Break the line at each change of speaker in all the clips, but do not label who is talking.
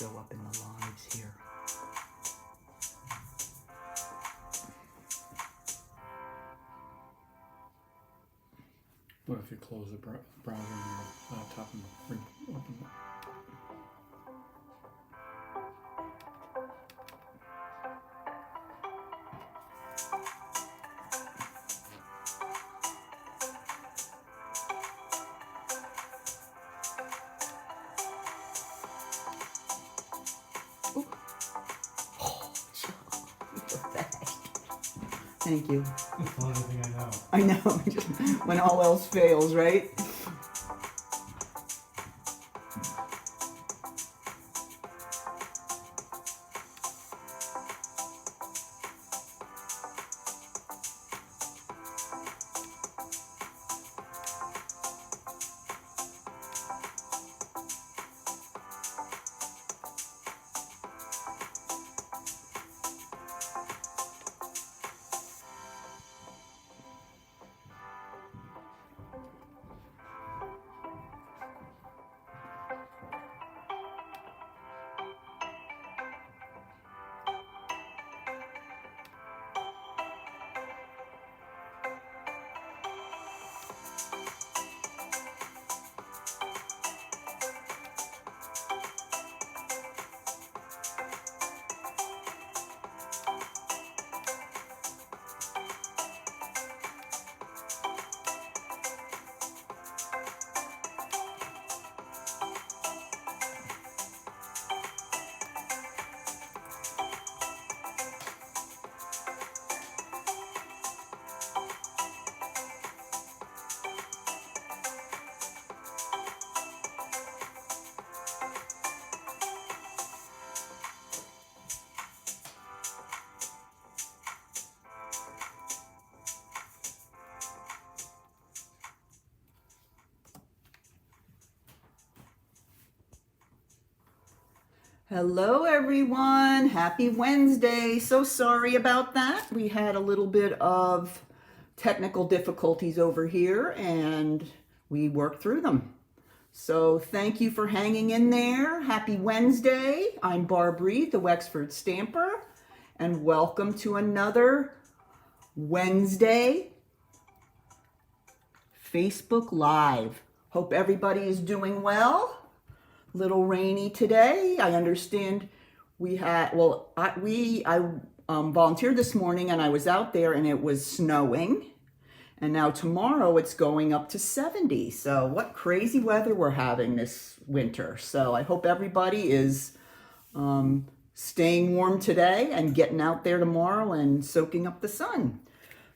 show up in the lives here.
What if you close the browser on your laptop and open it?
Thank you.
It's the only thing I know.
I know, when all else fails, right? Hello everyone, happy Wednesday. So sorry about that. We had a little bit of technical difficulties over here and we worked through them. So thank you for hanging in there. Happy Wednesday. I'm Barb Reed, the Wexford Stamper, and welcome to another Wednesday Facebook Live. Hope everybody is doing well. Little rainy today. I understand we had, well, I volunteered this morning and I was out there and it was snowing. And now tomorrow it's going up to 70. So what crazy weather we're having this winter. So I hope everybody is staying warm today and getting out there tomorrow and soaking up the sun.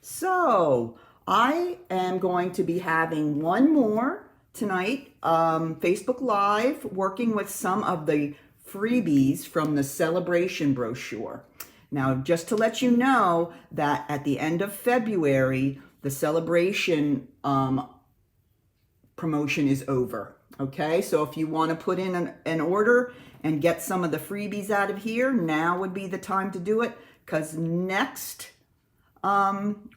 So I am going to be having one more tonight, Facebook Live, working with some of the freebies from the celebration brochure. Now, just to let you know that at the end of February, the celebration promotion is over. Okay, so if you want to put in an order and get some of the freebies out of here, now would be the time to do it, because next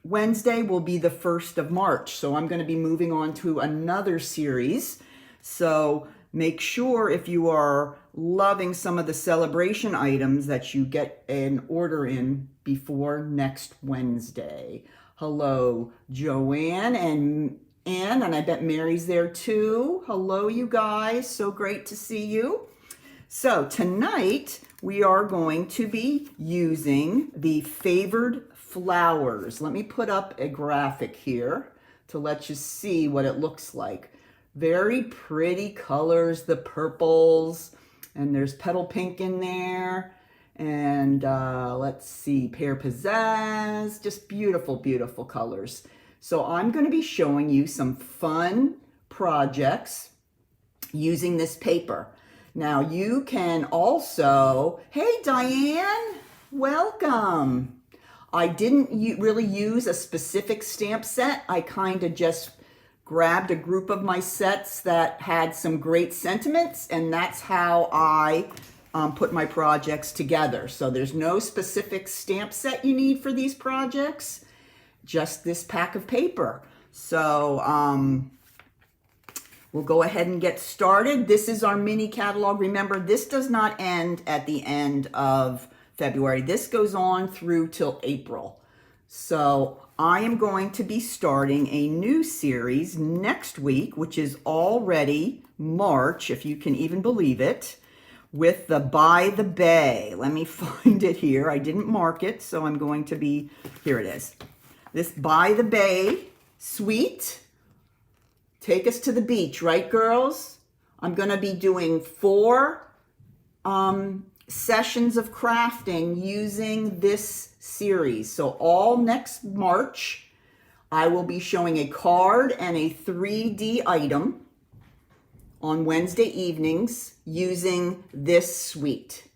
Wednesday will be the 1st of March. So I'm going to be moving on to another series. So make sure if you are loving some of the celebration items that you get an order in before next Wednesday. Hello, Joanne and Ann, and I bet Mary's there too. Hello, you guys. So great to see you. So tonight we are going to be using the Favored Flowers. Let me put up a graphic here to let you see what it looks like. Very pretty colors, the purples, and there's petal pink in there. And let's see, pear pizzazz, just beautiful, beautiful colors. So I'm going to be showing you some fun projects using this paper. Now you can also, hey Diane, welcome. I didn't really use a specific stamp set. I kind of just grabbed a group of my sets that had some great sentiments, and that's how I put my projects together. So there's no specific stamp set you need for these projects, just this pack of paper. So we'll go ahead and get started. This is our mini catalog. Remember, this does not end at the end of February. This goes on through till April. So I am going to be starting a new series next week, which is already March, if you can even believe it, with the By the Bay. Let me find it here. I didn't mark it, so I'm going to be, here it is. This By the Bay suite. Take us to the beach, right, girls? I'm going to be doing 4 sessions of crafting using this series. So all next March, I will be showing a card and a 3D item on Wednesday evenings using this suite.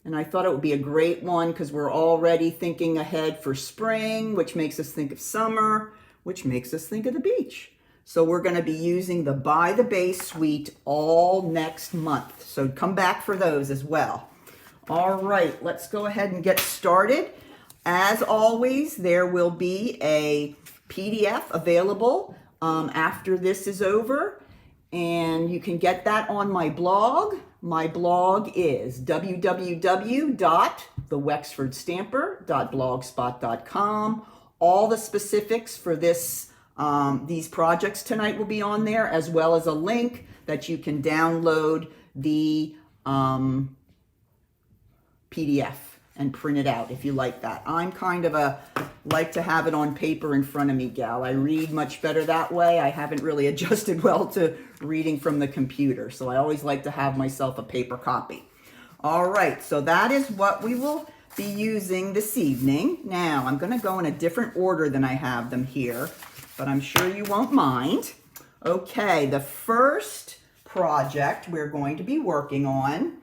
And I thought it would be a great one because we're already thinking ahead for spring, which makes us think of summer, which makes us think of the beach. So we're going to be using the By the Bay suite all next month. So come back for those as well. All right, let's go ahead and get started. As always, there will be a PDF available after this is over, and you can get that on my blog. My blog is www.thewexfordstamper.blogspot.com. All the specifics for these projects tonight will be on there, as well as a link that you can download the PDF and print it out if you like that. I'm kind of like to have it on paper in front of me gal. I read much better that way. I haven't really adjusted well to reading from the computer, so I always like to have myself a paper copy. All right, so that is what we will be using this evening. Now, I'm going to go in a different order than I have them here, but I'm sure you won't mind. Okay, the first project we're going to be working on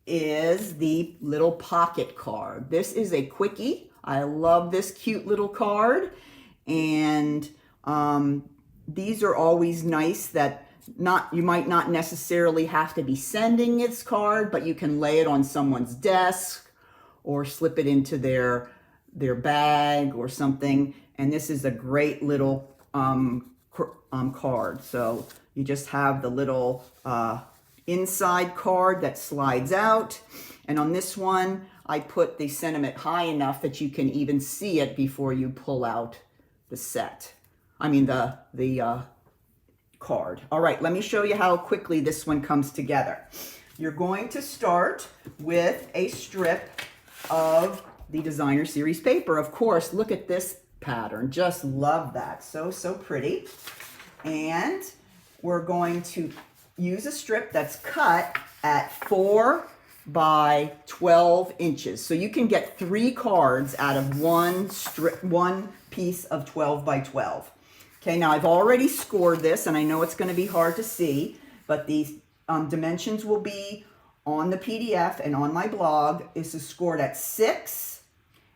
is the little pocket card. This is a quickie. I love this cute little card, and these are always nice that you might not necessarily have to be sending this card, but you can lay it on someone's desk or slip it into their bag or something. And this is a great little card. So you just have the little inside card that slides out, and on this one I put the sentiment high enough that you can even see it before you pull out the card. All right, let me show you how quickly this one comes together. You're going to start with a strip of the designer series paper. Of course, look at this pattern, just love that, so pretty. And we're going to use a strip that's cut at 4 by 12 inches. So you can get 3 cards out of one piece of 12 by 12. Okay, now I've already scored this, and I know it's going to be hard to see, but these dimensions will be on the PDF and on my blog. This is scored at 6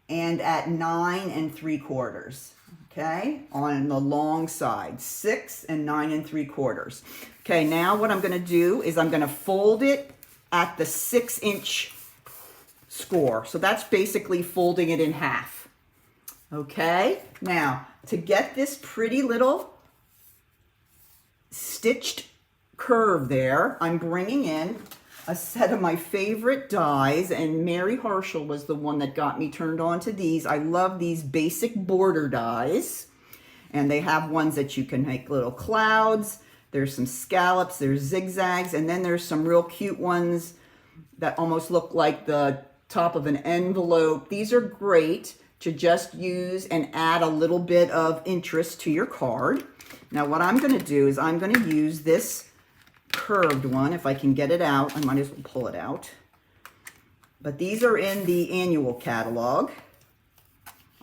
and at 9 3/4. Okay, on the long side, 6 and 9 3/4. Okay, now what I'm going to do is I'm going to fold it at the 6-inch score. So that's basically folding it in half. Okay, now to get this pretty little stitched curve there, I'm bringing in a set of my favorite dies, and Mary Harshall was the one that got me turned on to these. I love these basic border dies, and they have ones that you can make little clouds. There's some scallops, there's zigzags, and then there's some real cute ones that almost look like the top of an envelope. These are great to just use and add a little bit of interest to your card. Now what I'm going to do is I'm going to use this curved one. If I can get it out, I might as well pull it out. But these are in the annual catalog.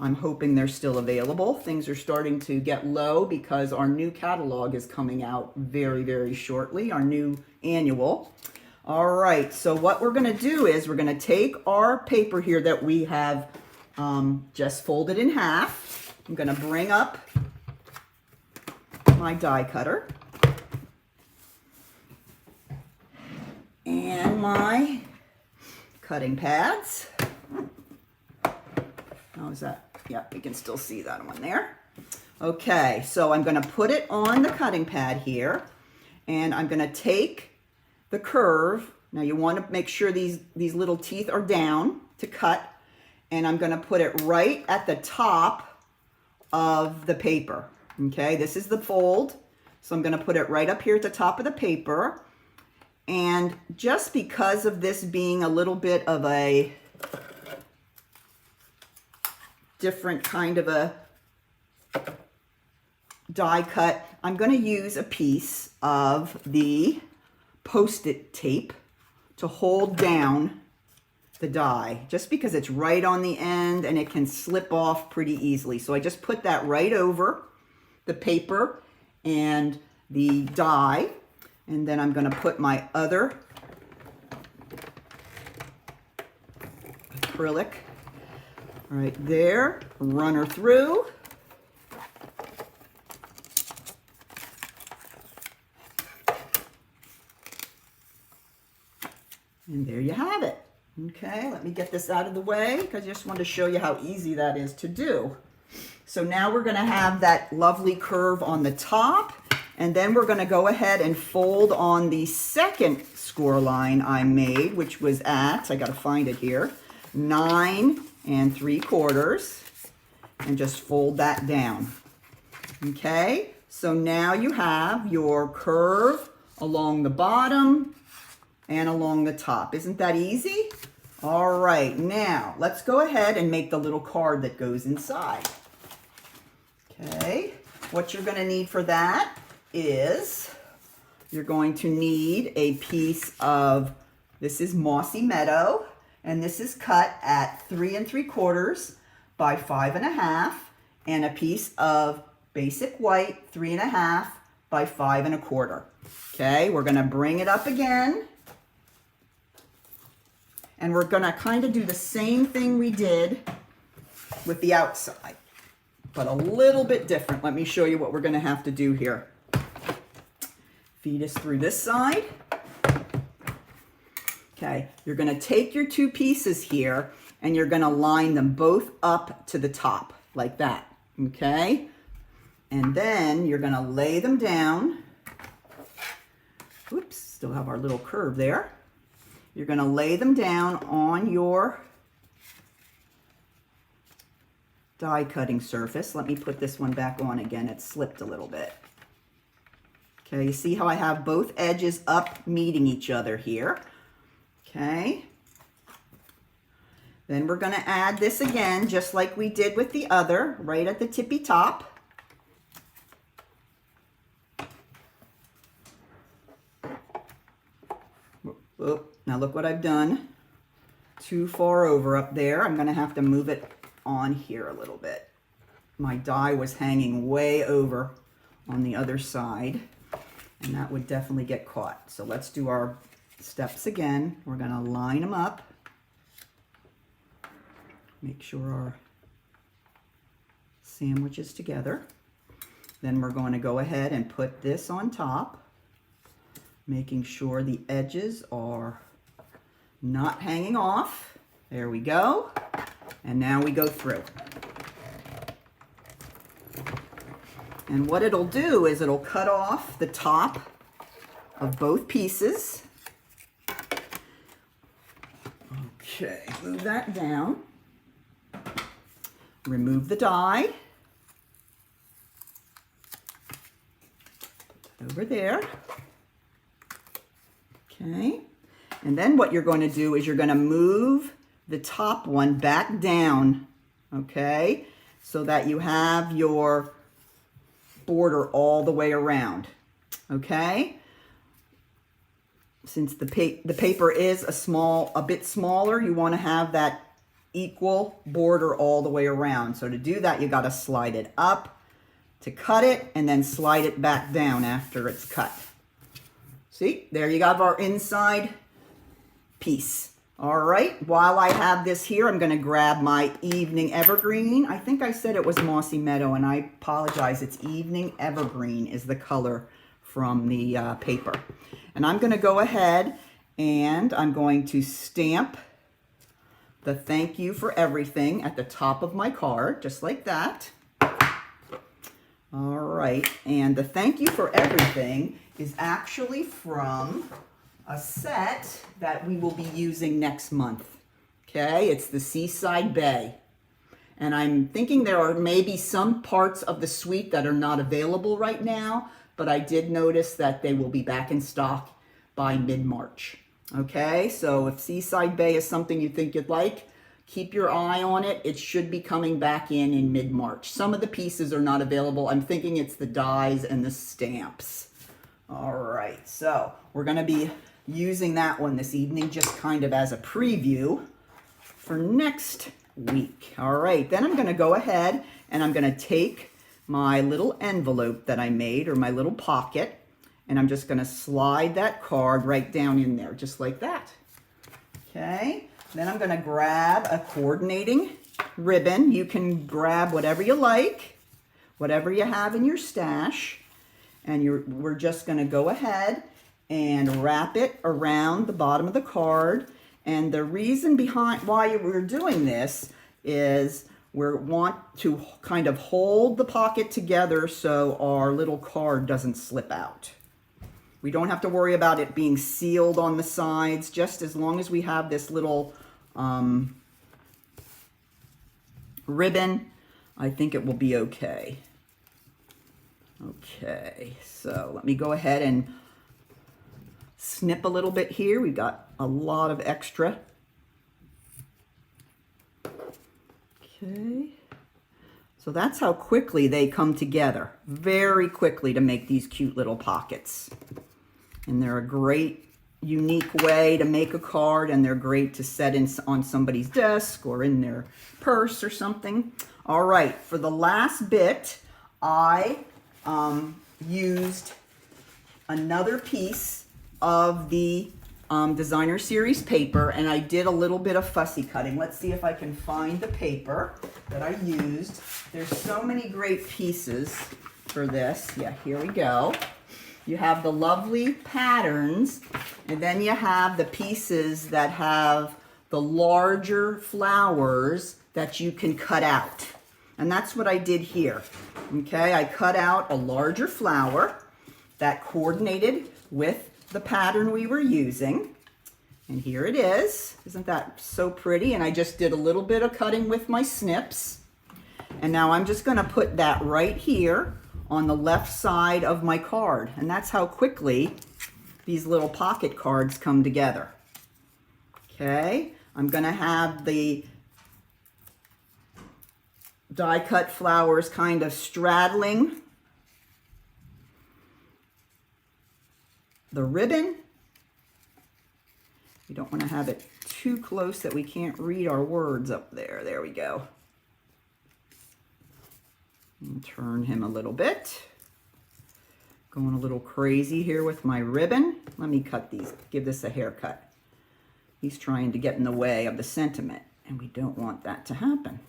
I'm hoping they're still available. Things are starting to get low because our new catalog is coming out very shortly, our new annual. All right, so what we're going to do is we're going to take our paper here that we have just folded in half. I'm going to bring up my die cutter and my cutting pads. How is that? Yep, we can still see that one there. Okay, so I'm going to put it on the cutting pad here, and I'm going to take the curve. Now you want to make sure these little teeth are down to cut, and I'm going to put it right at the top of the paper. Okay, this is the fold, so I'm going to put it right up here at the top of the paper. And just because of this being a little bit of a different kind of a die cut, I'm going to use a piece of the Post-it tape to hold down the die, just because it's right on the end and it can slip off pretty easily. So I just put that right over the paper and the die, and then I'm going to put my other acrylic right there, run her through. And there you have it. Okay, let me get this out of the way because I just want to show you how easy that is to do. So now we're going to have that lovely curve on the top, and then we're going to go ahead and fold on the second score line I made, which was at, I got to find it here, 9 3/4, and just fold that down. Okay, so now you have your curve along the bottom and along the top. Isn't that easy? All right, now let's go ahead and make the little card that goes inside. Okay, what you're going to need for that is you're going to need a piece of, this is Mossy Meadow, and this is cut at 3 3/4 by 5 1/2, and a piece of basic white 3 1/2 by 5 1/4. Okay, we're going to bring it up again. And we're going to kind of do the same thing we did with the outside, but a little bit different. Let me show you what we're going to have to do here. Feed us through this side. Okay, you're going to take your two pieces here and you're going to line them both up to the top like that. Okay, and then you're going to lay them down. Oops, still have our little curve there. You're going to lay them down on your die cutting surface. Let me put this one back on again. It slipped a little bit. Okay, you see how I have both edges up meeting each other here. Okay. Then we're going to add this again, just like we did with the other, right at the tippy top. Whoop. Now look what I've done. Too far over up there. I'm going to have to move it on here a little bit. My die was hanging way over on the other side, and that would definitely get caught. So let's do our steps again. We're going to line them up. Make sure our sandwich is together. Then we're going to go ahead and put this on top, making sure the edges are not hanging off. There we go. And now we go through. And what it'll do is it'll cut off the top of both pieces. Okay, move that down. Remove the die. Put that over there. Okay. And then what you're going to do is you're going to move the top one back down, okay, so that you have your border all the way around, okay? Since the paper is a bit smaller, you want to have that equal border all the way around. So to do that, you got to slide it up to cut it and then slide it back down after it's cut. See, there you got our inside piece. All right, while I have this here, I'm going to grab my Evening Evergreen. I think I said it was Mossy Meadow, and I apologize. It's Evening Evergreen is the color from the paper. And I'm going to go ahead and I'm going to stamp the thank you for everything at the top of my card, just like that. All right, and the thank you for everything is actually from a set that we will be using next month. Okay, it's the Seaside Bay. And I'm thinking there are maybe some parts of the suite that are not available right now, but I did notice that they will be back in stock by mid-March. Okay, so if Seaside Bay is something you think you'd like, keep your eye on it. It should be coming back in mid-March. Some of the pieces are not available. I'm thinking it's the dies and the stamps. All right, so we're gonna be using that one this evening just kind of as a preview for next week. All right, then I'm gonna go ahead and I'm gonna take my little envelope that I made, or my little pocket, and I'm just gonna slide that card right down in there, just like that. Okay, then I'm gonna grab a coordinating ribbon. You can grab whatever you like, whatever you have in your stash, and we're just gonna go ahead and wrap it around the bottom of the card. And the reason behind why we're doing this is we want to kind of hold the pocket together so our little card doesn't slip out. We don't have to worry about it being sealed on the sides, just as long as we have this little ribbon, I think it will be okay. Okay, so let me go ahead and snip a little bit here. We've got a lot of extra. Okay, so that's how quickly they come together. Very quickly to make these cute little pockets. And they're a great, unique way to make a card, and they're great to set in on somebody's desk or in their purse or something. All right, for the last bit, I used another piece of the designer series paper, and I did a little bit of fussy cutting. Let's see if I can find the paper that I used. There's so many great pieces for this. Yeah, here we go. You have the lovely patterns, and then you have the pieces that have the larger flowers that you can cut out. And that's what I did here. Okay, I cut out a larger flower that coordinated with the pattern we were using. And here it is. Isn't that so pretty? And I just did a little bit of cutting with my snips. And now I'm just gonna put that right here on the left side of my card. And that's how quickly these little pocket cards come together. Okay, I'm gonna have the die cut flowers kind of straddling the ribbon. You don't want to have it too close that we can't read our words up there. There we go. And turn him a little bit. Going a little crazy here with my ribbon. Let me cut these, give this a haircut. He's trying to get in the way of the sentiment, and we don't want that to happen.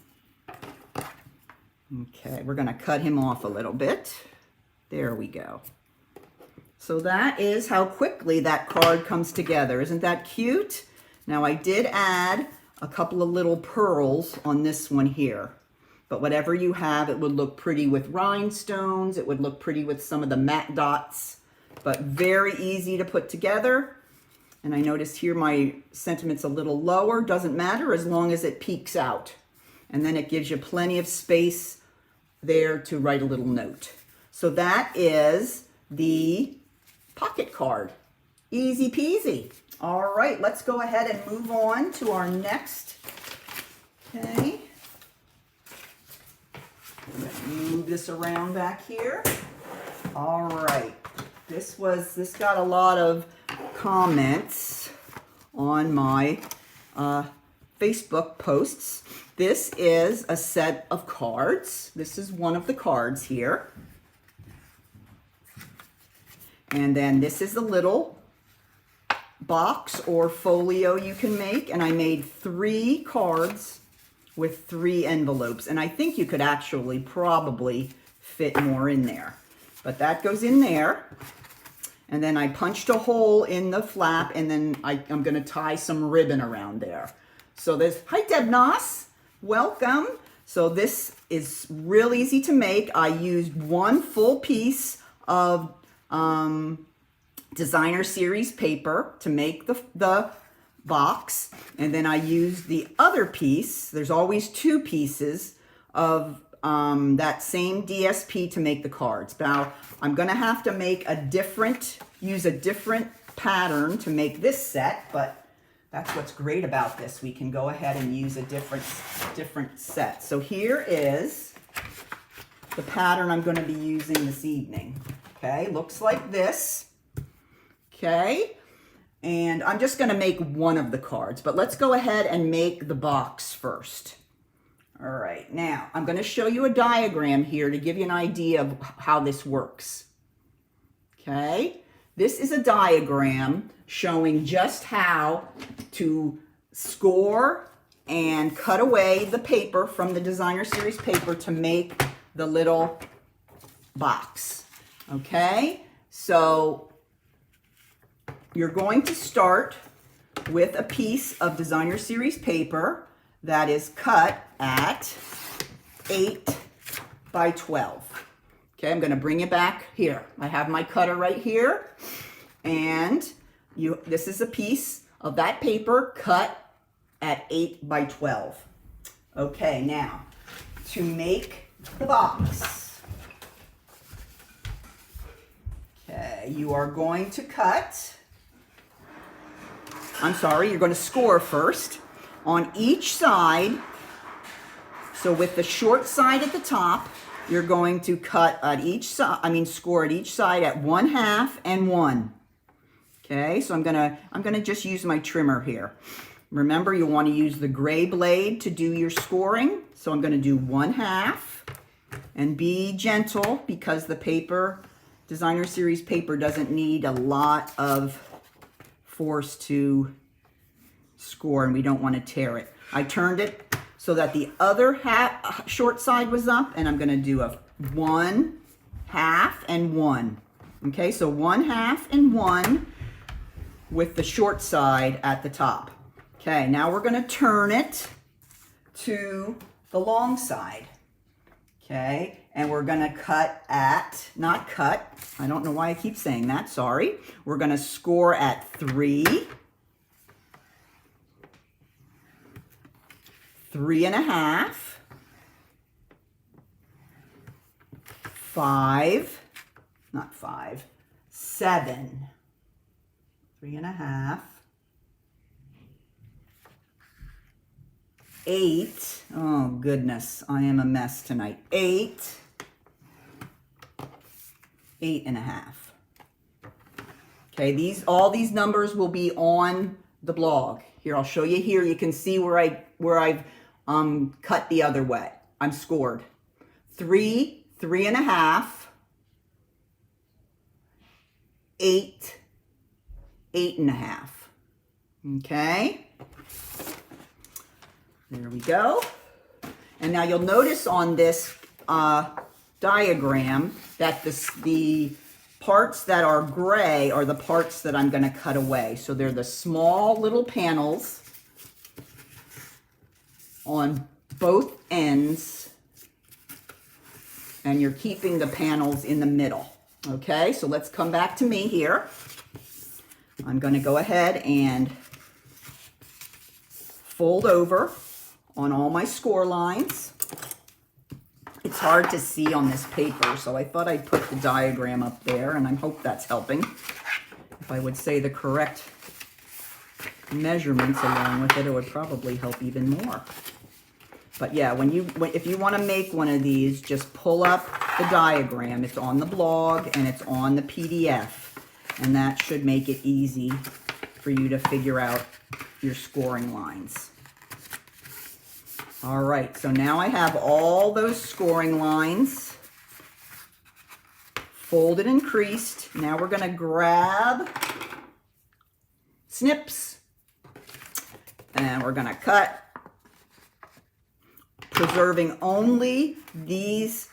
Okay, we're gonna cut him off a little bit. There we go. So that is how quickly that card comes together. Isn't that cute? Now I did add a couple of little pearls on this one here. But whatever you have, it would look pretty with rhinestones. It would look pretty with some of the matte dots. But very easy to put together. And I noticed here my sentiment's a little lower. Doesn't matter as long as it peeks out. And then it gives you plenty of space there to write a little note. So that is the pocket card. Easy peasy. All right, let's go ahead and move on to our next. Okay. Move this around back here. All right. This got a lot of comments on my Facebook posts. This is a set of cards. This is one of the cards here. And then this is a little box or folio you can make. And I made 3 cards with 3 envelopes. And I think you could actually probably fit more in there. But that goes in there. And then I punched a hole in the flap, and then I'm going to tie some ribbon around there. So there's, hi Deb Noss, welcome. So this is real easy to make. I used one full piece of designer series paper to make the box, and then I used the other piece. There's always two pieces of that same DSP to make the cards. Now I'm gonna have to use a different pattern to make this set, but that's what's great about this. We can go ahead and use a different set. So here is the pattern I'm going to be using this evening. Okay, looks like this. Okay, and I'm just going to make one of the cards, but let's go ahead and make the box first. All right, now I'm going to show you a diagram here to give you an idea of how this works. Okay, this is a diagram showing just how to score and cut away the paper from the designer series paper to make the little box. Okay, so you're going to start with a piece of designer series paper that is cut at 8 by 12. Okay, I'm going to bring it back here. I have my cutter right here, and this is a piece of that paper cut at 8 by 12. Okay, now to make the box. Okay, you are going to you're going to score first on each side. So with the short side at the top, you're going to cut at each side, score at each side at 1/2 and 1. Okay, so I'm gonna just use my trimmer here. Remember, you want to use the gray blade to do your scoring. So I'm gonna do 1/2, and be gentle because the paper, designer series paper, doesn't need a lot of force to score, and we don't want to tear it. I turned it so that the other short side was up, and I'm gonna do a 1/2 and 1. Okay, so 1/2 and 1 with the short side at the top. Okay, now we're going to turn it to the long side. Okay, and we're going to not cut, I don't know why I keep saying that, sorry. We're going to score at 3, 3.5, 5, not 5, 7, 3.5, 8. Oh goodness, I am a mess tonight. 8, 8.5. Okay, all these numbers will be on the blog. Here, I'll show you here. You can see where I've cut the other way. I'm scored 3, 3.5, 8, 8.5. Okay, there we go. And now you'll notice on this diagram that the parts that are gray are the parts that I'm going to cut away. So they're the small little panels on both ends, and you're keeping the panels in the middle. Okay, so let's come back to me here. I'm going to go ahead and fold over on all my score lines. It's hard to see on this paper, so I thought I'd put the diagram up there, and I hope that's helping. If I would say the correct measurements along with it, it would probably help even more. But yeah, if you want to make one of these, just pull up the diagram. It's on the blog and it's on the PDF, and that should make it easy for you to figure out your scoring lines. All right, so now I have all those scoring lines folded and creased. Now we're going to grab snips, and we're going to cut, preserving only these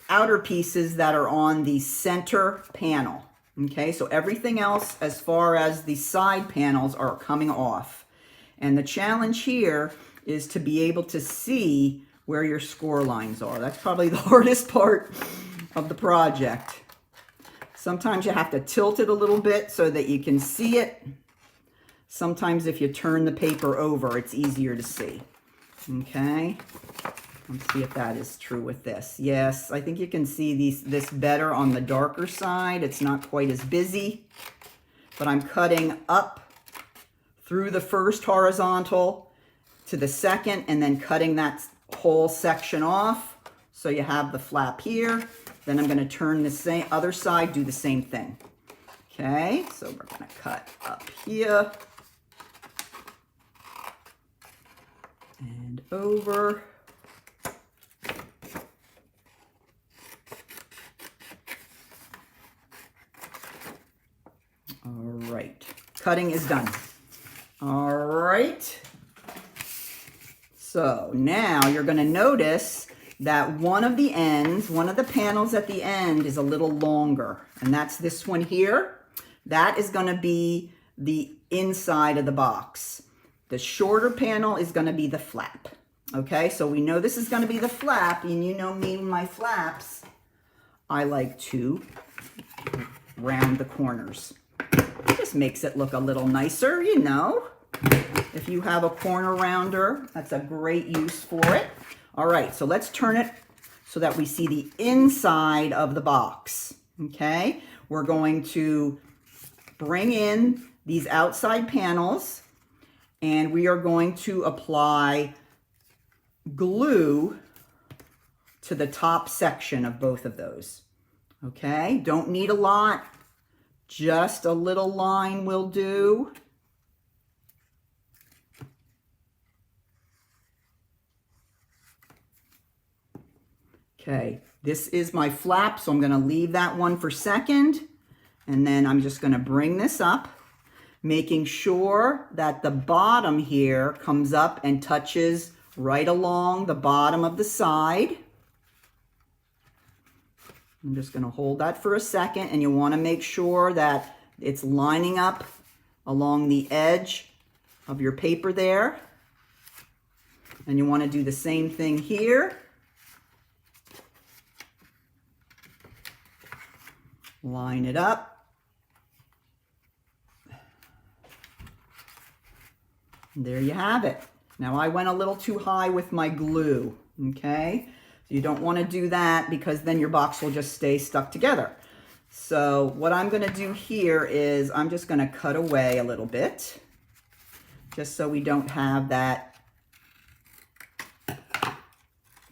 outer pieces that are on the center panel. Okay, so everything else as far as the side panels are coming off. And the challenge here is to be able to see where your score lines are. That's probably the hardest part of the project. Sometimes you have to tilt it a little bit so that you can see it. Sometimes if you turn the paper over, it's easier to see. Okay, let's see if that is true with this. Yes, I think you can see this better on the darker side. It's not quite as busy, but I'm cutting up through the first horizontal to the second and then cutting that whole section off. So you have the flap here. Then I'm going to turn the other side, do the same thing. Okay, so we're going to cut up here and over. All right, cutting is done. All right. So now you're going to notice that one of the ends, one of the panels at the end is a little longer, and that's this one here. That is going to be the inside of the box. The shorter panel is going to be the flap. Okay, so we know this is going to be the flap, and you know me and my flaps, I like to round the corners. It just makes it look a little nicer, you know. If you have a corner rounder, that's a great use for it. All right, so let's turn it so that we see the inside of the box. Okay, we're going to bring in these outside panels and we are going to apply glue to the top section of both of those. Okay, don't need a lot, just a little line will do. Okay, this is my flap, so I'm going to leave that one for second. And then I'm just going to bring this up, making sure that the bottom here comes up and touches right along the bottom of the side. I'm just going to hold that for a second, and you want to make sure that it's lining up along the edge of your paper there. And you want to do the same thing here. Line it up. And there you have it. Now I went a little too high with my glue, okay? So you don't want to do that because then your box will just stay stuck together. So what I'm going to do here is I'm just going to cut away a little bit just so we don't have that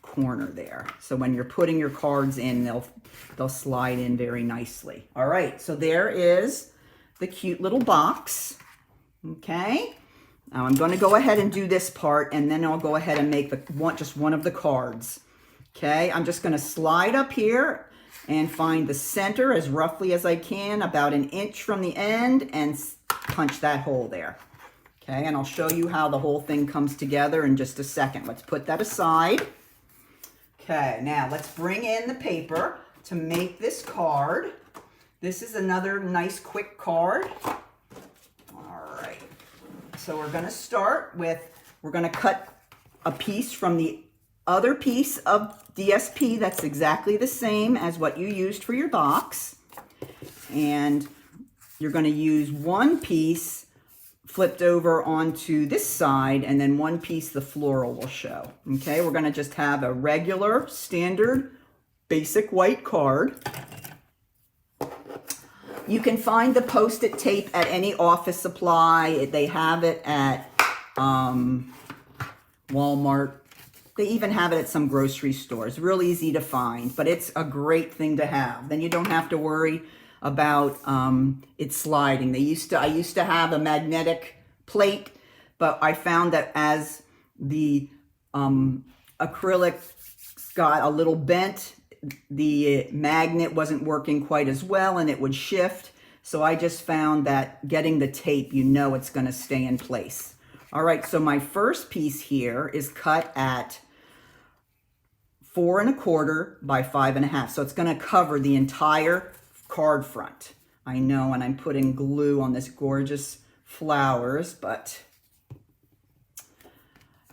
corner there. So when you're putting your cards in, they'll slide in very nicely. All right, so there is the cute little box. Okay, now I'm going to go ahead and do this part, and then I'll go ahead and make just one of the cards. Okay, I'm just going to slide up here and find the center as roughly as I can, about an inch from the end, and punch that hole there. Okay, and I'll show you how the whole thing comes together in just a second. Let's put that aside. Okay, now let's bring in the paper to make this card. This is another nice quick card. All right, so we're going to start with, we're going to cut a piece from the other piece of DSP that's exactly the same as what you used for your box. And you're going to use one piece flipped over onto this side, and then one piece the floral will show. Okay, we're going to just have a regular, standard, basic white card. You can find the Post-it tape at any office supply. They have it at Walmart. They even have it at some grocery stores. Real easy to find, but it's a great thing to have. Then you don't have to worry about it sliding. I used to have a magnetic plate, but I found that as the acrylic got a little bent, the magnet wasn't working quite as well and it would shift. So I just found that getting the tape, you know it's going to stay in place. All right, so my first piece here is cut at 4 1/4 by 5 1/2. So it's going to cover the entire card front. I know, and I'm putting glue on this gorgeous flowers, but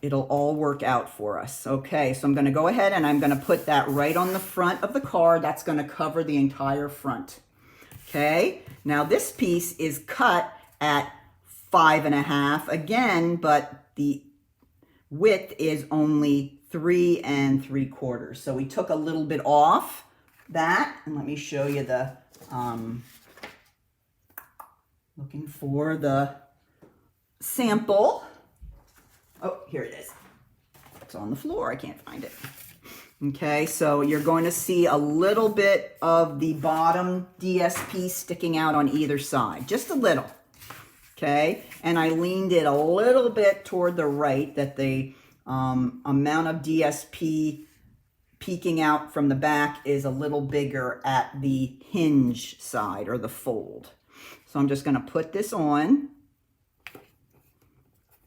it'll all work out for us. Okay, so I'm going to go ahead and I'm going to put that right on the front of the card. That's going to cover the entire front. Okay, now this piece is cut at 5.5 again, but the width is only 3 3/4. So we took a little bit off that, and let me show you the, looking for the sample. Oh, here it is. It's on the floor. I can't find it. Okay, so you're going to see a little bit of the bottom DSP sticking out on either side, just a little. Okay, and I leaned it a little bit toward the right, that the amount of DSP peeking out from the back is a little bigger at the hinge side or the fold. So I'm just going to put this on.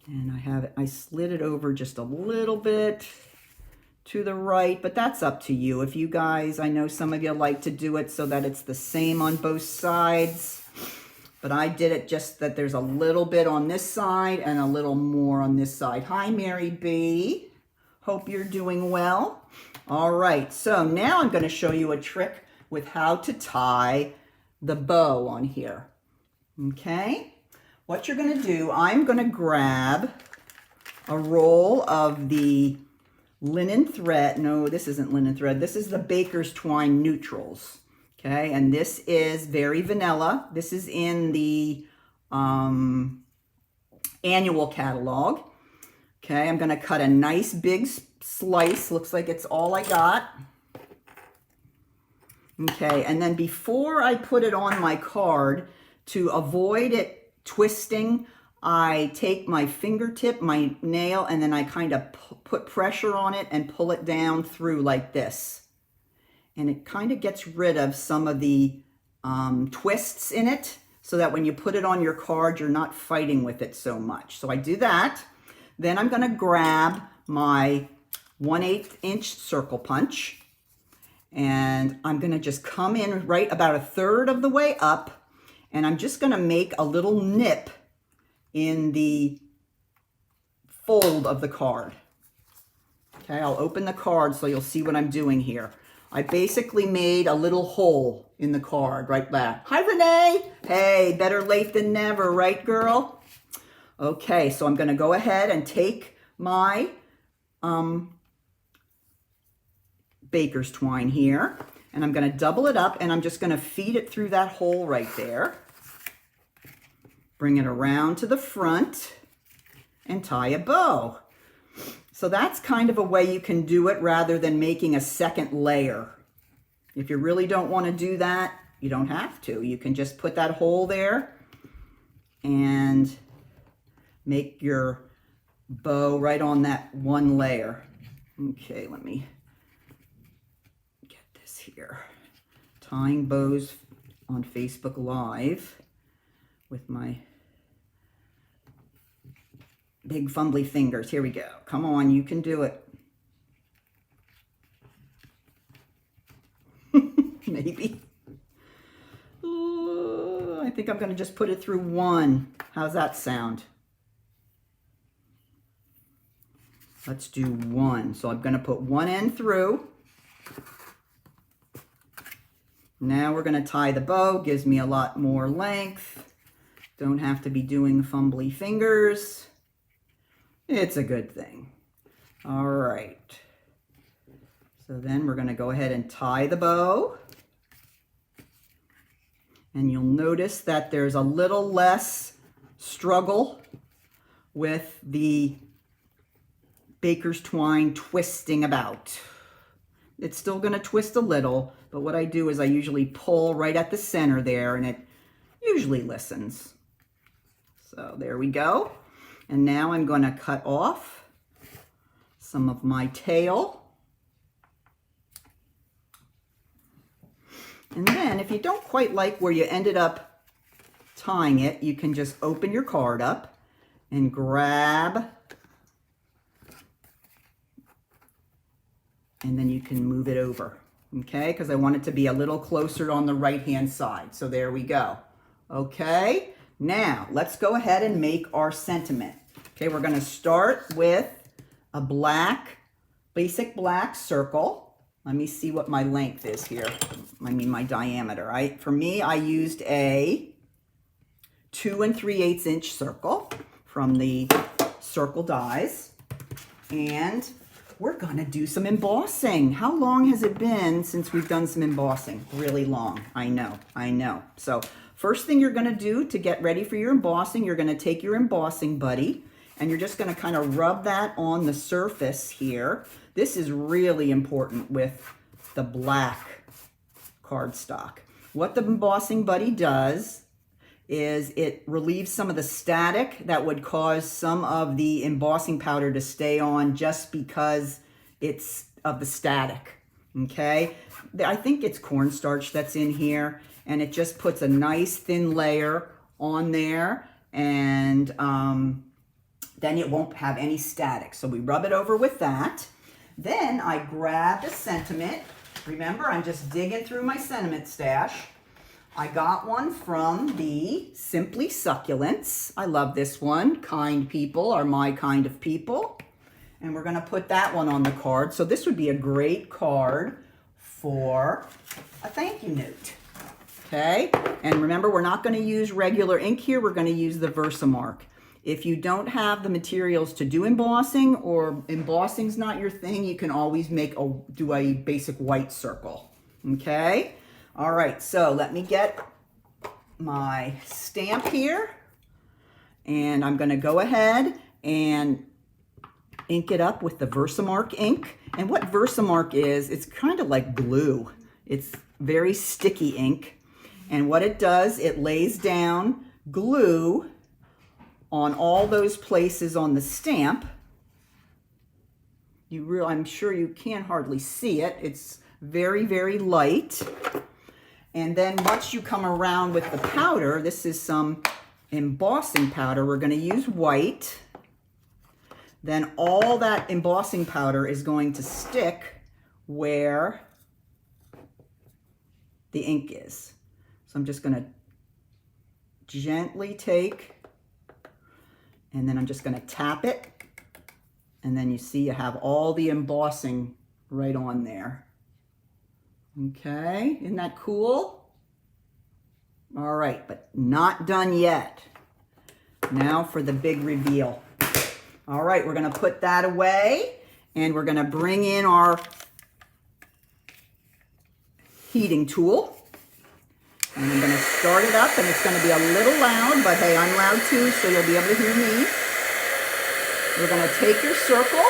And I slid it over just a little bit to the right, but that's up to you. If you guys, I know some of you like to do it so that it's the same on both sides, but I did it just that there's a little bit on this side and a little more on this side. Hi, Mary B. Hope you're doing well. All right, so now I'm going to show you a trick with how to tie the bow on here. Okay, what you're going to do, I'm going to grab a roll of the linen thread. No, this isn't linen thread. This is the Baker's Twine Neutrals. Okay, and this is very vanilla. This is in the annual catalog. Okay, I'm going to cut a nice big slice. Looks like it's all I got. Okay, and then before I put it on my card, to avoid it twisting, I take my fingertip, my nail, and then I kind of put pressure on it and pull it down through like this. And it kind of gets rid of some of the twists in it, so that when you put it on your card, you're not fighting with it so much. So I do that. Then I'm going to grab my 1/8 inch circle punch, and I'm going to just come in right about 1/3 of the way up, and I'm just going to make a little nip in the fold of the card. Okay, I'll open the card so you'll see what I'm doing here. I basically made a little hole in the card right back. Hi, Renee. Hey, better late than never, right, girl? Okay, so I'm going to go ahead and take my Baker's twine here, and I'm going to double it up, and I'm just going to feed it through that hole right there. Bring it around to the front and tie a bow. So that's kind of a way you can do it rather than making a second layer. If you really don't want to do that, you don't have to. You can just put that hole there and make your bow right on that one layer. Okay, let me get this here. Tying bows on Facebook Live with my big fumbly fingers. Here we go. Come on, you can do it. Maybe. I think I'm going to just put it through one. How's that sound? Let's do one. So I'm going to put one end through. Now we're going to tie the bow. Gives me a lot more length. Don't have to be doing fumbly fingers. It's a good thing. All right. So then we're going to go ahead and tie the bow. And you'll notice that there's a little less struggle with the Baker's twine twisting about. It's still going to twist a little, but what I do is I usually pull right at the center there, and it usually listens. So there we go. And now I'm going to cut off some of my tail. And then if you don't quite like where you ended up tying it, you can just open your card up and grab, and then you can move it over, okay? Because I want it to be a little closer on the right-hand side. So there we go. Okay, now let's go ahead and make our sentiment. Okay, we're going to start with a black, basic black circle. Let me see what my length is here. I mean my diameter, right? For me, I used a 2 3/8 inch circle from the Circle Dies. And we're gonna do some embossing. How long has it been since we've done some embossing? Really long, I know. So first thing you're gonna do to get ready for your embossing, you're gonna take your embossing buddy and you're just gonna kind of rub that on the surface here. This is really important with the black cardstock. What the embossing buddy does is it relieves some of the static that would cause some of the embossing powder to stay on just because it's of the static, okay? I think it's cornstarch that's in here, and it just puts a nice thin layer on there, and then it won't have any static. So we rub it over with that. Then I grabbed a sentiment. Remember, I'm just digging through my sentiment stash. I got one from the Simply Succulents. I love this one. Kind people are my kind of people. And we're gonna put that one on the card. So this would be a great card for a thank you note, okay? And remember, we're not gonna use regular ink here. We're gonna use the Versamark. If you don't have the materials to do embossing, or embossing's not your thing, you can always do a basic white circle, okay? All right, so let me get my stamp here, and I'm gonna go ahead and ink it up with the Versamark ink. And what Versamark is, it's kind of like glue. It's very sticky ink. And what it does, it lays down glue on all those places on the stamp. I'm sure you can't hardly see it. It's very, very light. And then once you come around with the powder, this is some embossing powder. We're gonna use white. Then all that embossing powder is going to stick where the ink is. So I'm just gonna gently take, and then I'm just gonna tap it. And then you see you have all the embossing right on there. Okay, isn't that cool? All right, but not done yet. Now for the big reveal. All right, we're gonna put that away, and we're gonna bring in our heating tool. And I'm gonna start it up, and it's gonna be a little loud, but hey, I'm loud too, so you'll be able to hear me. You're gonna take your circle,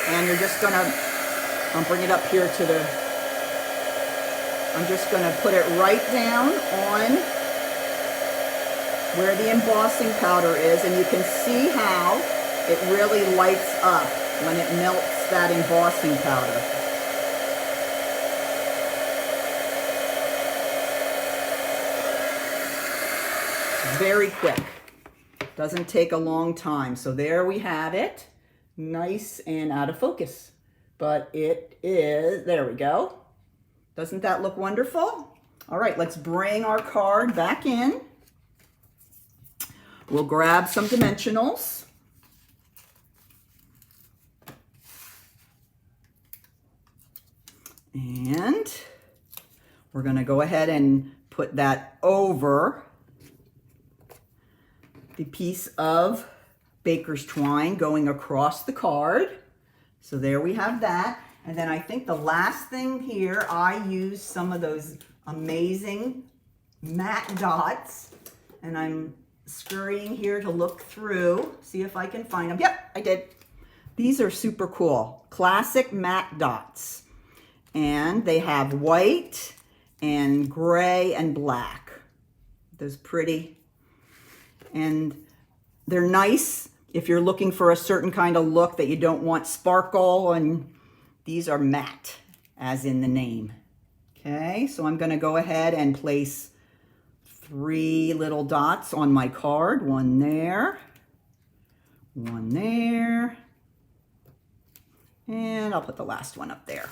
and you're just gonna, I'll bring it up here to the, I'm just gonna put it right down on where the embossing powder is, and you can see how it really lights up when it melts that embossing powder. Very quick. Doesn't take a long time. So there we have it. Nice and out of focus. But it is, there we go. Doesn't that look wonderful? All right, let's bring our card back in. We'll grab some dimensionals. And we're gonna go ahead and put that over the piece of baker's twine going across the card. So there we have that. And then I think the last thing here, I used some of those amazing matte dots, and I'm scurrying here to look through, see if I can find them. Yep, I did. These are super cool. Classic matte dots. And they have white and gray and black. Those pretty. And they're nice if you're looking for a certain kind of look that you don't want sparkle, and these are matte, as in the name. Okay, so I'm gonna go ahead and place 3 little dots on my card. One there, and I'll put the last one up there.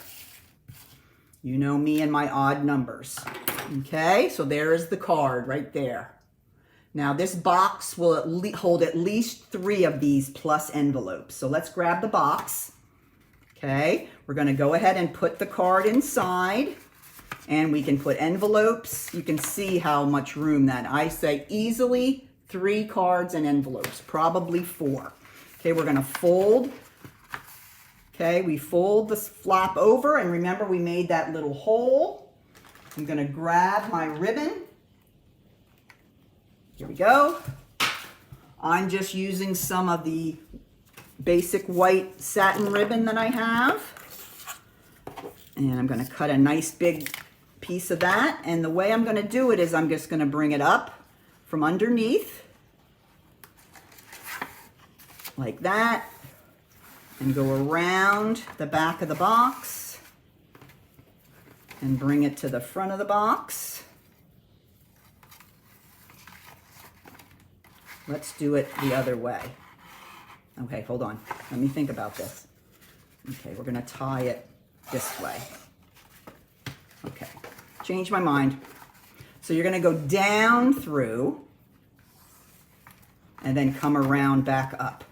You know me and my odd numbers. Okay, so there is the card right there. Now this box will hold at least 3 of these plus envelopes. So let's grab the box. Okay, we're going to go ahead and put the card inside, and we can put envelopes. You can see how much room that. I say easily 3 cards and envelopes, probably 4. Okay, we're going to fold. Okay, we fold the flap over, and remember we made that little hole. I'm going to grab my ribbon. Here we go. I'm just using some of the basic white satin ribbon that I have. And I'm going to cut a nice big piece of that. And the way I'm going to do it is I'm just going to bring it up from underneath like that and go around the back of the box and bring it to the front of the box. Let's do it the other way. Okay, hold on. Let me think about this. Okay, we're going to tie it this way. Okay, change my mind. So you're going to go down through and then come around back up.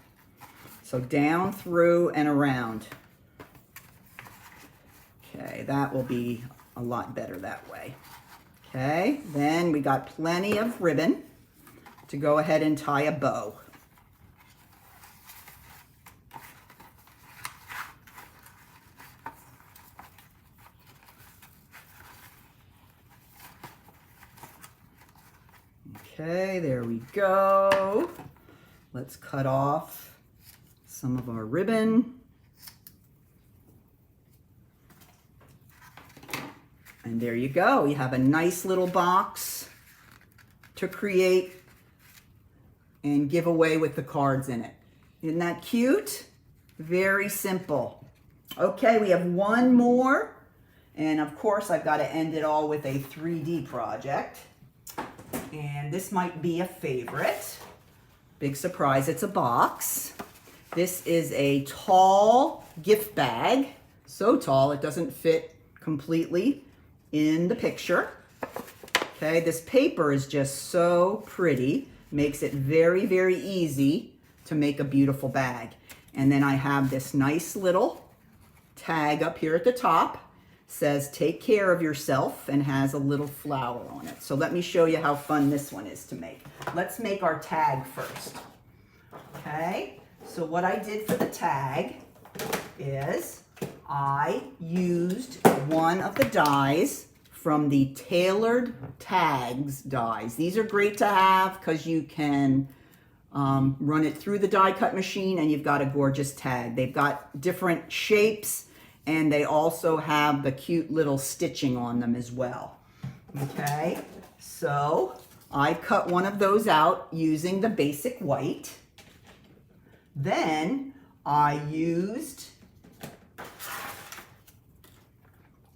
So down through and around. Okay, that will be a lot better that way. Okay, then we got plenty of ribbon to go ahead and tie a bow. Okay, there we go. Let's cut off some of our ribbon. And there you go. You have a nice little box to create and give away with the cards in it. Isn't that cute? Very simple. Okay, we have one more. And of course, I've got to end it all with a 3D project. And this might be a favorite. Big surprise, it's a box. This is a tall gift bag. So tall, it doesn't fit completely in the picture. Okay, this paper is just so pretty. Makes it very, very easy to make a beautiful bag. And then I have this nice little tag up here at the top. Says take care of yourself and has a little flower on it. So let me show you how fun this one is to make. Let's make our tag first. Okay, so what I did for the tag is I used one of the dies from the Tailored Tags dies. These are great to have because you can run it through the die cut machine and you've got a gorgeous tag. They've got different shapes and they also have the cute little stitching on them as well. Okay, so I cut one of those out using the basic white. Then I used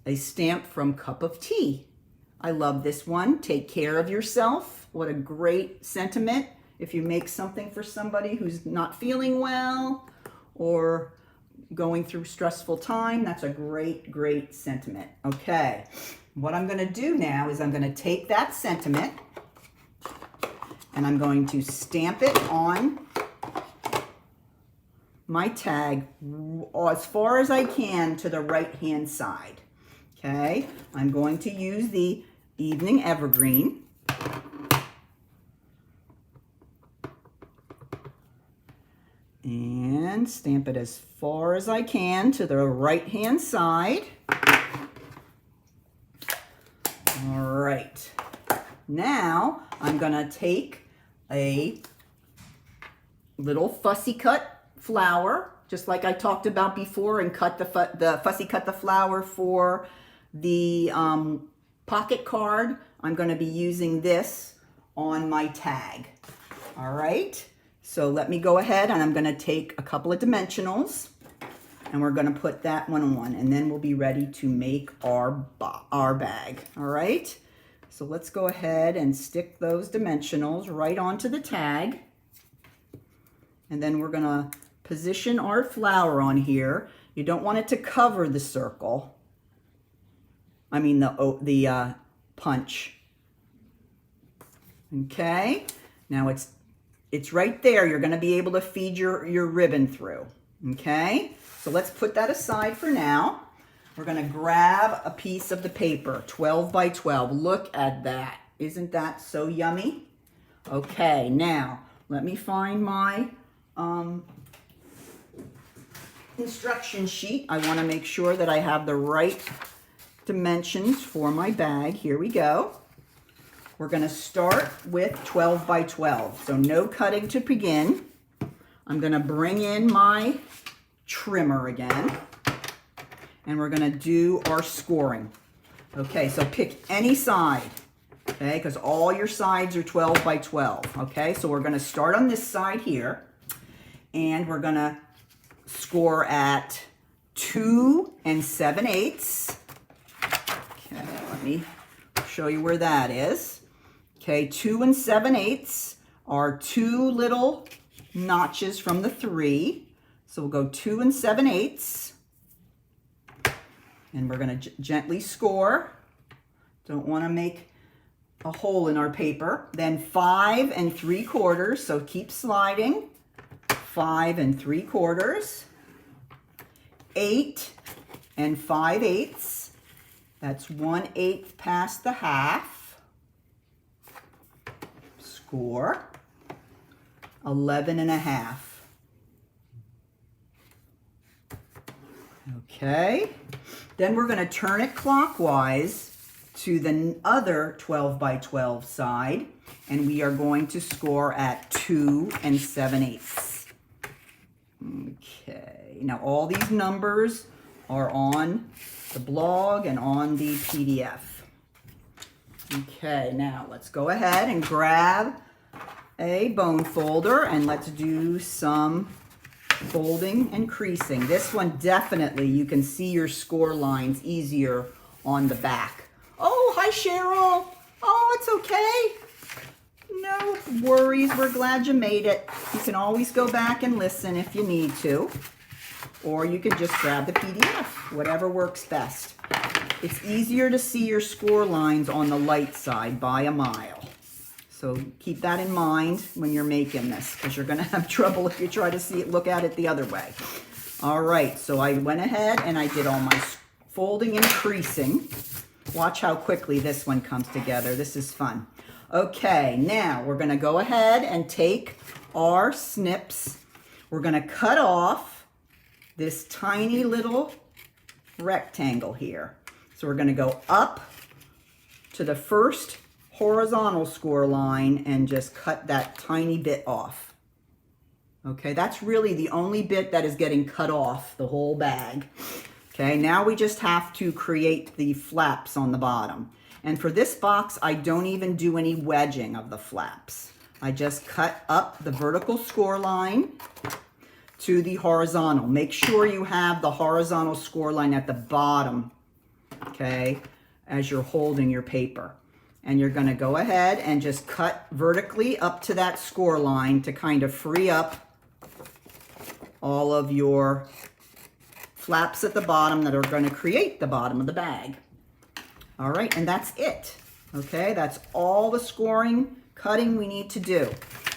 a stamp from Cup of Tea. I love this one. Take care of yourself. What a great sentiment. If you make something for somebody who's not feeling well or going through stressful time, that's a great, great sentiment. Okay, what I'm going to do now is I'm going to take that sentiment and I'm going to stamp it on my tag as far as I can to the right-hand side. Okay, I'm going to use the Evening Evergreen. And stamp it as far as I can to the right-hand side. All right. Now I'm going to take a little fussy cut flower, just like I talked about before, and cut the fussy cut the flower for the pocket card. I'm going to be using this on my tag. All right. So let me go ahead and I'm going to take a couple of dimensionals and we're going to put that one on and then we'll be ready to make our bag. All right. So let's go ahead and stick those dimensionals right onto the tag. And then we're going to position our flower on here. You don't want it to cover the circle. I mean the punch. Okay. Now it's right there. You're going to be able to feed your ribbon through. Okay, so let's put that aside for now. We're going to grab a piece of the paper, 12 by 12. Look at that. Isn't that so yummy? Okay, now let me find my instruction sheet. I want to make sure that I have the right dimensions for my bag. Here we go. We're going to start with 12 by 12. So no cutting to begin. I'm going to bring in my trimmer again. And we're going to do our scoring. Okay, so pick any side. Okay, because all your sides are 12 by 12. Okay, so we're going to start on this side here. And we're going to score at 2 7/8. Okay, let me show you where that is. Okay, 2 7/8 are 2 little notches from the 3. So we'll go 2 7/8. And we're going to gently score. Don't want to make a hole in our paper. Then 5 3/4. So keep sliding. 5 3/4. 8 5/8. That's 1/8 past the half. Score 11 1/2. Okay. Then we're going to turn it clockwise to the other 12 by 12 side, and we are going to score at 2 7/8. Okay, now all these numbers are on the blog and on the PDF. Okay, now let's go ahead and grab a bone folder and let's do some folding and creasing. This one definitely you can see your score lines easier on the back. Oh, hi Cheryl. Oh, it's okay. No worries. We're glad you made it. You can always go back and listen if you need to. Or you can just grab the PDF, whatever works best. It's easier to see your score lines on the light side by a mile. So keep that in mind when you're making this, because you're going to have trouble if you try to see it, look at it the other way. All right, so I went ahead and I did all my folding and creasing. Watch how quickly this one comes together. This is fun. Okay, now we're going to go ahead and take our snips. We're going to cut off this tiny little rectangle here. So we're going to go up to the first horizontal score line and just cut that tiny bit off. Okay, that's really the only bit that is getting cut off the whole bag. Okay, now we just have to create the flaps on the bottom. And for this box, I don't even do any wedging of the flaps. I just cut up the vertical score line to the horizontal. Make sure you have the horizontal score line at the bottom, okay, as you're holding your paper. And you're going to go ahead and just cut vertically up to that score line to kind of free up all of your flaps at the bottom that are going to create the bottom of the bag. All right, and that's it. Okay, that's all the scoring, cutting we need to do.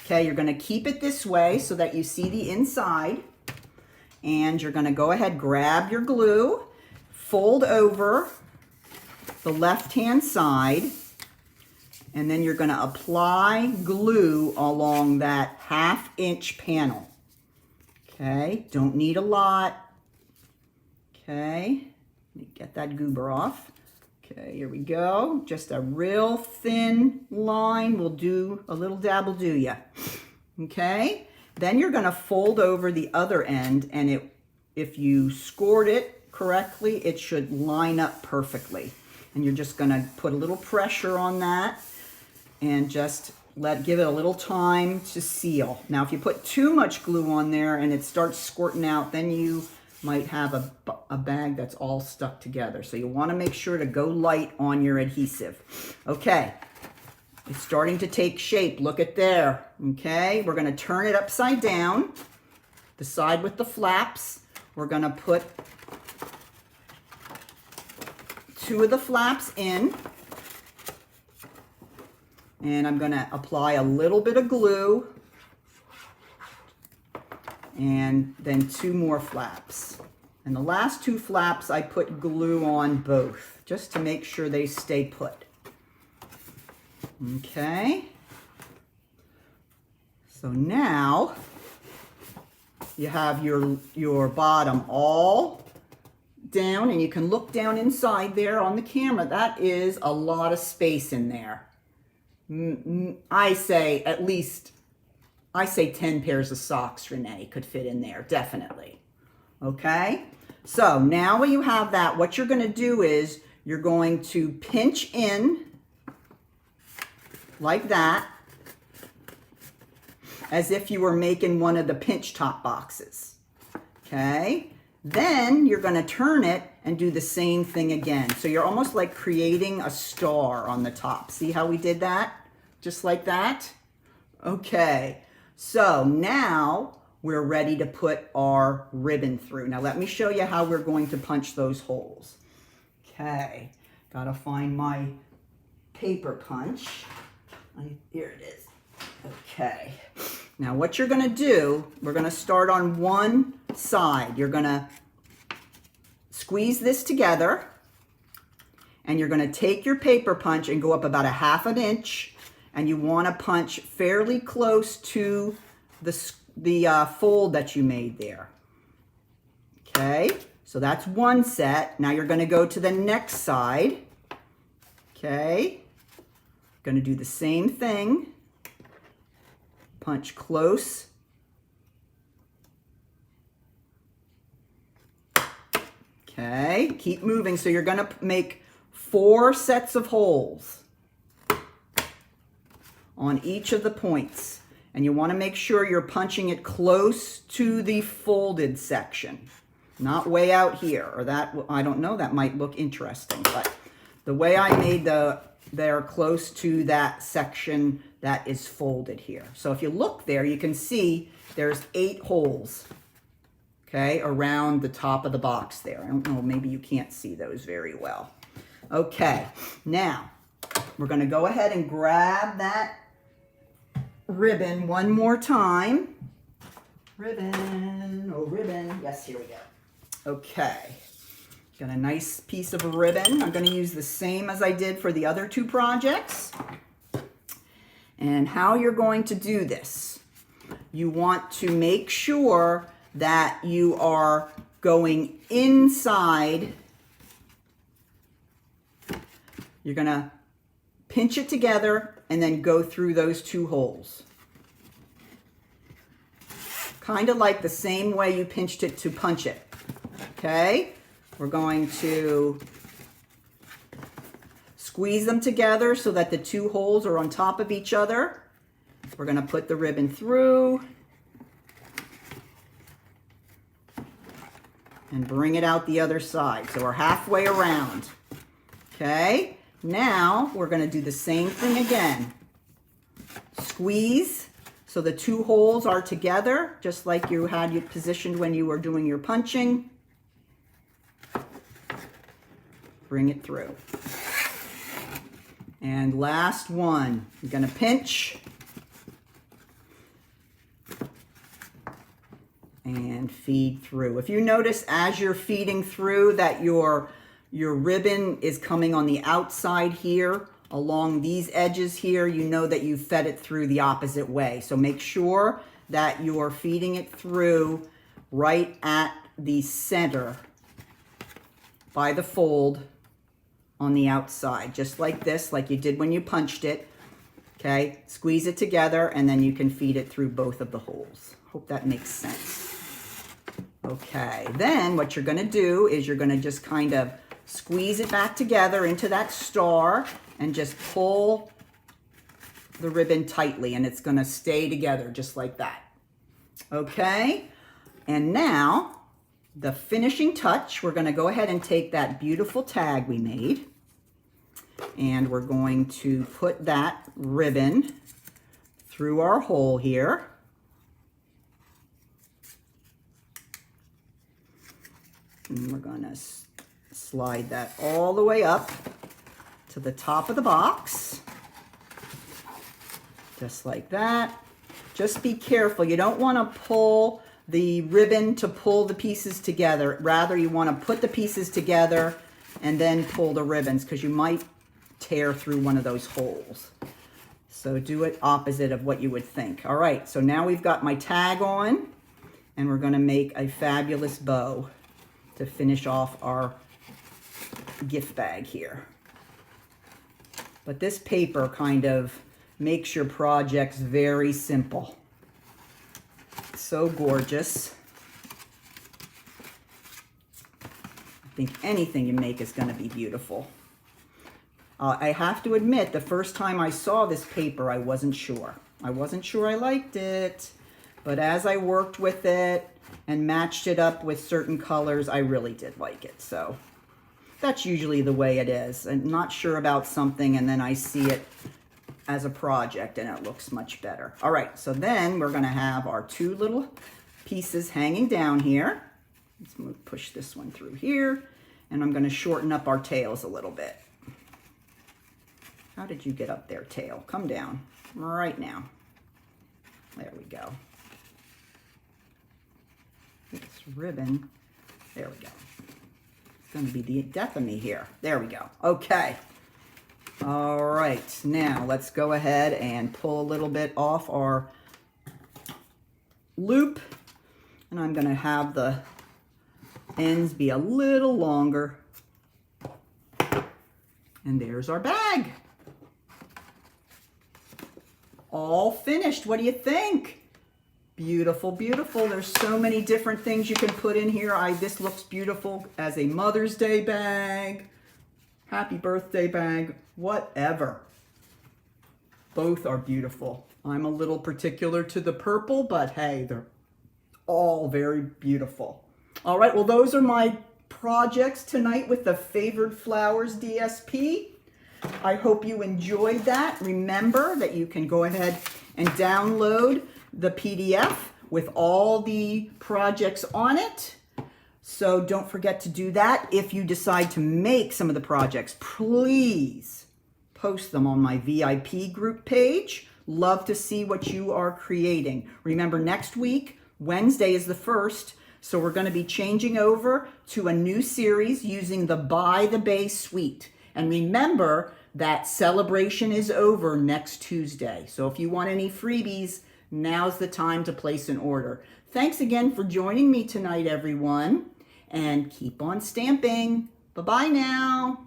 Okay, you're going to keep it this way so that you see the inside. And you're going to go ahead, grab your glue, fold over the left-hand side, and then you're going to apply glue along that 1/2 inch panel. Okay, don't need a lot. Okay, let me get that goober off. Okay, here we go. Just a real thin line will do, a little dab will do ya. Okay, then you're going to fold over the other end, and if you scored it correctly, it should line up perfectly. And you're just going to put a little pressure on that and just give it a little time to seal. Now, if you put too much glue on there and it starts squirting out, then you might have a bag that's all stuck together. So you want to make sure to go light on your adhesive. Okay, it's starting to take shape. Look at there. Okay, we're going to turn it upside down, the side with the flaps. We're going to put 2 of the flaps in. And I'm gonna apply a little bit of glue and then 2 more flaps. And the last 2 flaps I put glue on both just to make sure they stay put. Okay. So now you have your bottom all down, and you can look down inside there on the camera. That is a lot of space in there. I say 10 pairs of socks, Renee, could fit in there, definitely. Okay, so now when you have that, what you're going to do is you're going to pinch in like that, as if you were making one of the pinch top boxes. Okay, then you're going to turn it and do the same thing again. So you're almost like creating a star on the top. See how we did that? Just like that? Okay, so now we're ready to put our ribbon through. Now let me show you how we're going to punch those holes. Okay, gotta find my paper punch. Here it is. Okay, now what you're gonna do, we're gonna start on one side. You're gonna squeeze this together, and you're gonna take your paper punch and go up about 1/2 inch, and you wanna punch fairly close to the fold that you made there. Okay, so that's one set. Now you're gonna go to the next side. Okay, gonna do the same thing. Punch close. Okay, keep moving. So you're gonna make 4 sets of holes on each of the points. And you want to make sure you're punching it close to the folded section, not way out here, or that, I don't know, that might look interesting, but the way I made they're close to that section that is folded here. So if you look there, you can see there's 8 holes, okay, around the top of the box there. I don't know, maybe you can't see those very well. Okay, now we're going to go ahead and grab that ribbon one more time. Ribbon, oh ribbon, yes, here we go. Okay, got a nice piece of ribbon. I'm going to use the same as I did for the other 2 projects. And how you're going to do this, you want to make sure that you are going inside. You're going to pinch it together and then go through those 2 holes. Kind of like the same way you pinched it to punch it. Okay, we're going to squeeze them together so that the 2 holes are on top of each other. We're going to put the ribbon through and bring it out the other side. So we're halfway around. Okay, now we're going to do the same thing again. Squeeze so the 2 holes are together, just like you had it positioned when you were doing your punching. Bring it through. And last one, you're going to pinch and feed through. If you notice as you're feeding through that your ribbon is coming on the outside here, along these edges here, you know that you fed it through the opposite way. So make sure that you're feeding it through right at the center by the fold on the outside, just like this, like you did when you punched it. Okay, squeeze it together and then you can feed it through both of the holes. Hope that makes sense. Okay, then what you're gonna do is you're gonna just kind of squeeze it back together into that star and just pull the ribbon tightly, and it's gonna stay together just like that. Okay, and now the finishing touch, we're gonna go ahead and take that beautiful tag we made, and we're going to put that ribbon through our hole here. And we're gonna slide that all the way up to the top of the box. Just like that. Just be careful. You don't want to pull the ribbon to pull the pieces together. Rather, you want to put the pieces together and then pull the ribbons, because you might tear through one of those holes. So do it opposite of what you would think. All right, so now we've got my tag on, and we're going to make a fabulous bow to finish off our gift bag here. But this paper kind of makes your projects very simple. So gorgeous. I think anything you make is going to be beautiful. I have to admit, the first time I saw this paper, I wasn't sure. I wasn't sure I liked it. But as I worked with it and matched it up with certain colors, I really did like it. So that's usually the way it is. I'm not sure about something, and then I see it as a project and it looks much better. All right, so then we're going to have our two little pieces hanging down here. Let's push this one through here, and I'm going to shorten up our tails a little bit. How did you get up there, tail? Come down right now. There we go. This ribbon, there we go. It's going to be the death of me here. There we go. Okay. All right, now let's go ahead and pull a little bit off our loop, and I'm going to have the ends be a little longer. And there's our bag. All finished. What do you think? Beautiful, beautiful. There's so many different things you can put in here. This looks beautiful as a Mother's Day bag, happy birthday bag, whatever. Both are beautiful. I'm a little particular to the purple, but hey, they're all very beautiful. All right, well, those are my projects tonight with the Favored Flowers DSP. I hope you enjoyed that. Remember that you can go ahead and download the PDF with all the projects on it. So don't forget to do that. If you decide to make some of the projects, please post them on my VIP group page. Love to see what you are creating. Remember, next week, Wednesday is the 1st, so we're going to be changing over to a new series using the By the Bay suite. And remember that celebration is over next Tuesday. So if you want any freebies, now's the time to place an order. Thanks again for joining me tonight, everyone. And keep on stamping. Bye-bye now.